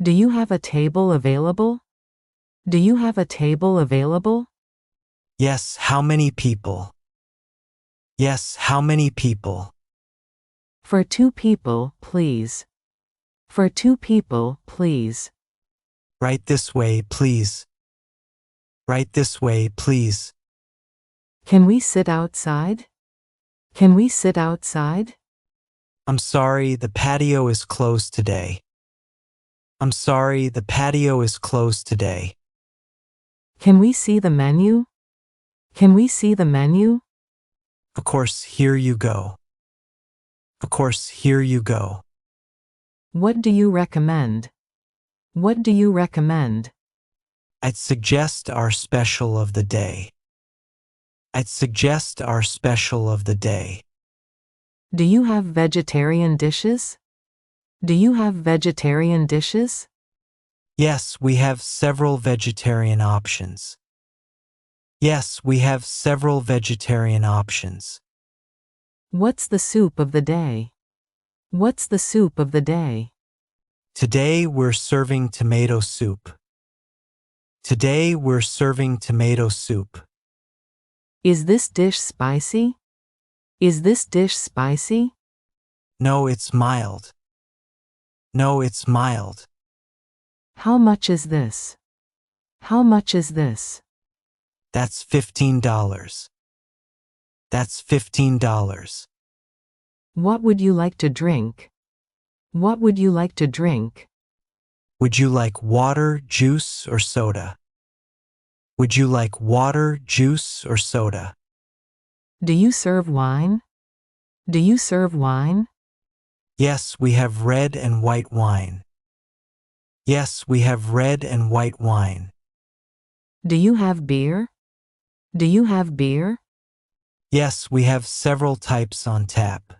Do you have a table available? Do you have a table available? Yes, how many people? Yes, how many people? For 2 people, please. For 2 people, please. Right this way, please. Right this way, please. Can we sit outside? Can we sit outside? I'm sorry, the patio is closed today. I'm sorry, the patio is closed today. Can we see the menu? Can we see the menu? Of course, here you go. Of course, here you go. What do you recommend? What do you recommend? I'd suggest our special of the day. I'd suggest our special of the day. Do you have vegetarian dishes? Do you have vegetarian dishes? Yes, we have several vegetarian options. Yes, we have several vegetarian options. What's the soup of the day? What's the soup of the day? Today we're serving tomato soup. Today we're serving tomato soup. Is this dish spicy? Is this dish spicy? No, it's mild. No, it's mild. How much is this? How much is this? That's $15. That's $15. What would you like to drink? What would you like to drink? Would you like water, juice, or soda? Would you like water, juice, or soda? Do you serve wine? Do you serve wine? Yes, we have red and white wine. Yes, we have red and white wine. Do you have beer? Do you have beer? Yes, we have several types on tap.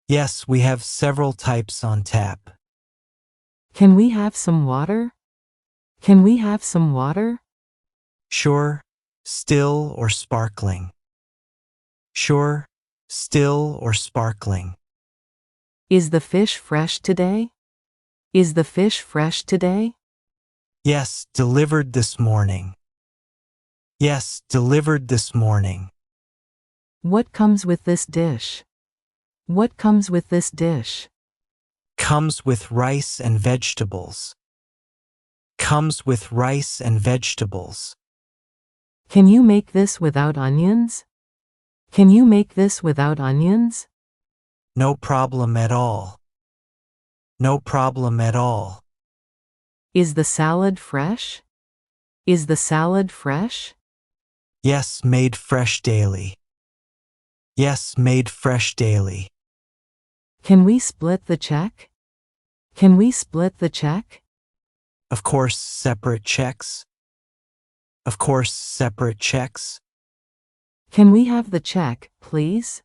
Yes, we have several types on tap. Can we have some water? Can we have some water? Sure, still or sparkling. Sure, still or sparkling. Is the fish fresh today? Is the fish fresh today? Yes, delivered this morning. Yes, delivered this morning. What comes with this dish? What comes with this dish? Comes with rice and vegetables. Comes with rice and vegetables. Can you make this without onions? Can you make this without onions? No problem at all. No problem at all. Is the salad fresh? Is the salad fresh? Yes, made fresh daily. Yes, made fresh daily. Can we split the check? Can we split the check? Of course, separate checks. Of course, separate checks. Can we have the check, please?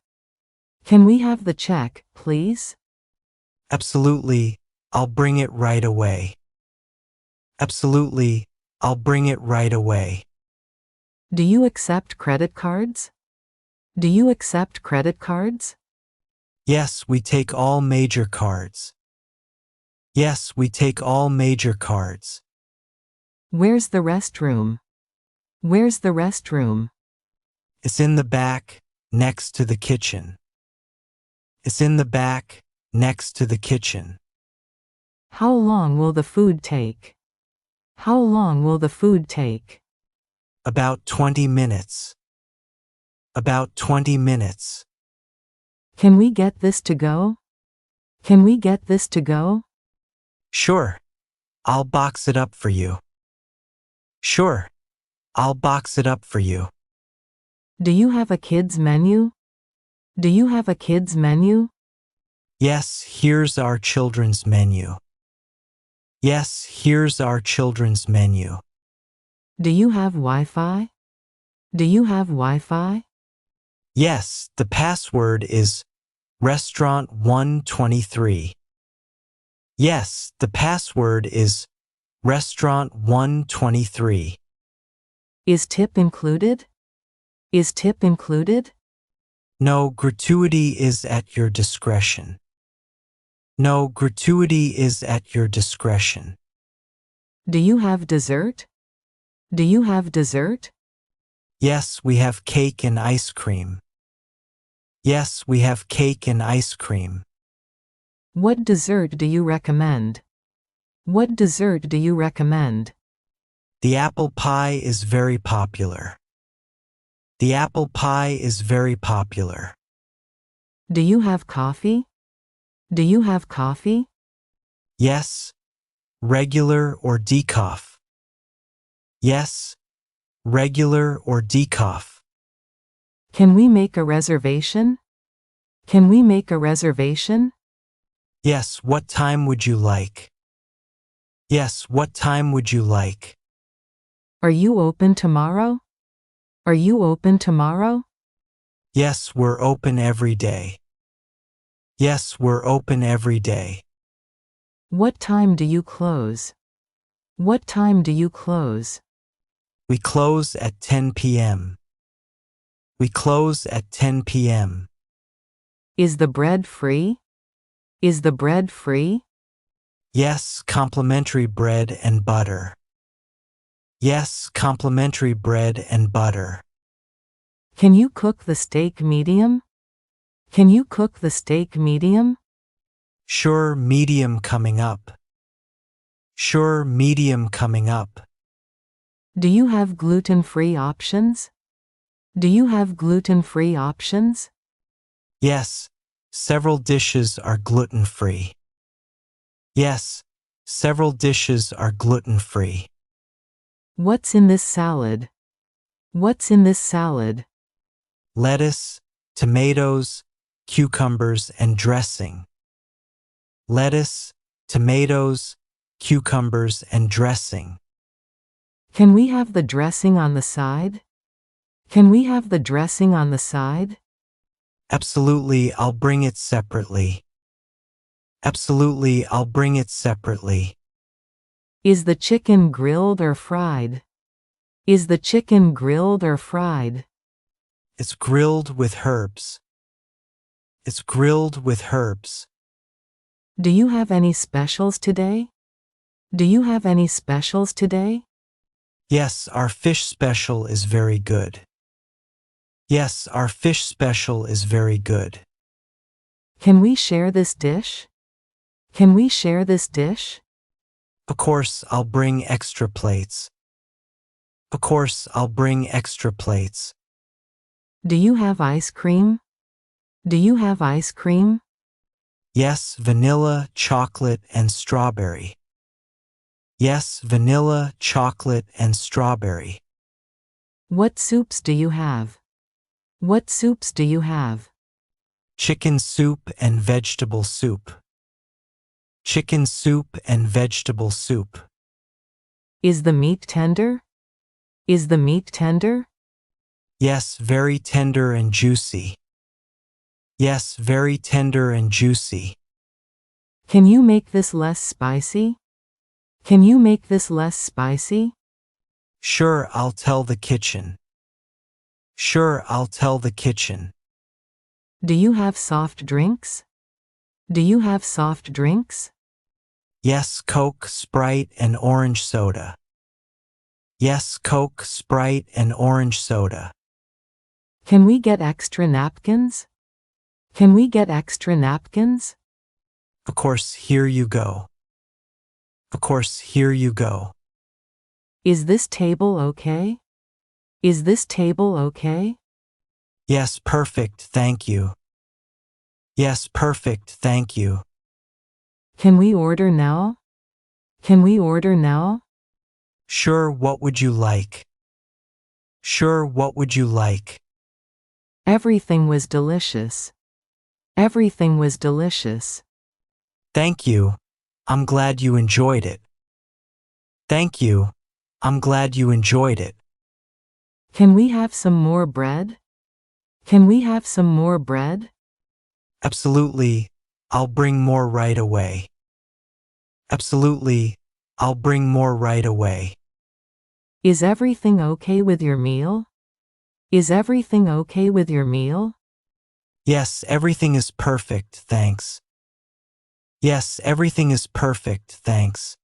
Can we have the check, please? Absolutely, I'll bring it right away. Absolutely, I'll bring it right away. Do you accept credit cards? Do you accept credit cards? Yes, we take all major cards. Yes, we take all major cards. Where's the restroom? Where's the restroom? It's in the back, next to the kitchen. It's in the back, next to the kitchen. How long will the food take? How long will the food take? About 20 minutes. About 20 minutes. Can we get this to go? Can we get this to go? Sure. I'll box it up for you. Sure. I'll box it up for you. Do you have a kids menu? Do you have a kids menu? Yes, here's our children's menu. Yes, here's our children's menu. Do you have Wi-Fi? Do you have Wi-Fi? Yes, the password is Restaurant 123. Yes, the password is Restaurant 123. Is tip included? Is tip included? No, gratuity is at your discretion. No, gratuity is at your discretion. Do you have dessert? Do you have dessert? Yes, we have cake and ice cream. Yes, we have cake and ice cream. What dessert do you recommend? What dessert do you recommend? The apple pie is very popular. The apple pie is very popular. Do you have coffee? Do you have coffee? Yes, regular or decaf. Yes, regular or decaf. Can we make a reservation? Can we make a reservation? Yes, what time would you like? Yes, what time would you like? Are you open tomorrow? Are you open tomorrow? Yes, we're open every day. Yes, we're open every day. What time do you close? What time do you close? We close at 10 p.m. We close at 10 p.m. Is the bread free? Is the bread free? Yes, complimentary bread and butter. Yes, complimentary bread and butter. Can you cook the steak medium? Can you cook the steak medium? Sure, medium coming up. Sure, medium coming up. Do you have gluten-free options? Do you have gluten-free options? Yes, several dishes are gluten-free. Yes, several dishes are gluten-free. What's in this salad? What's in this salad? Lettuce, tomatoes, cucumbers, and dressing. Lettuce, tomatoes, cucumbers, and dressing. Can we have the dressing on the side? Can we have the dressing on the side? Absolutely, I'll bring it separately. Absolutely, I'll bring it separately. Is the chicken grilled or fried? Is the chicken grilled or fried? It's grilled with herbs. It's grilled with herbs. Do you have any specials today? Do you have any specials today? Yes, our fish special is very good. Yes, our fish special is very good. Can we share this dish? Can we share this dish? Of course, I'll bring extra plates. Of course, I'll bring extra plates. Do you have ice cream? Do you have ice cream? Yes, vanilla, chocolate, and strawberry. Yes, vanilla, chocolate, and strawberry. What soups do you have? What soups do you have? Chicken soup and vegetable soup. Chicken soup and vegetable soup. Is the meat tender? Is the meat tender? Yes, very tender and juicy. Yes, very tender and juicy. Can you make this less spicy? Can you make this less spicy? Sure, I'll tell the kitchen. Sure, I'll tell the kitchen. Do you have soft drinks? Do you have soft drinks? Yes, Coke, Sprite, and orange soda. Yes, Coke, Sprite, and orange soda. Can we get extra napkins? Can we get extra napkins? Of course, here you go. Of course, here you go. Is this table okay? Is this table okay? Yes, perfect, thank you. Yes, perfect, thank you. Can we order now? Can we order now? Sure, what would you like? Sure, what would you like? Everything was delicious. Everything was delicious. Thank you. I'm glad you enjoyed it. Thank you. I'm glad you enjoyed it. Can we have some more bread? Can we have some more bread? Absolutely. I'll bring more right away. Absolutely. I'll bring more right away. Is everything okay with your meal? Is everything okay with your meal? Yes, everything is perfect, thanks. Yes, everything is perfect, thanks.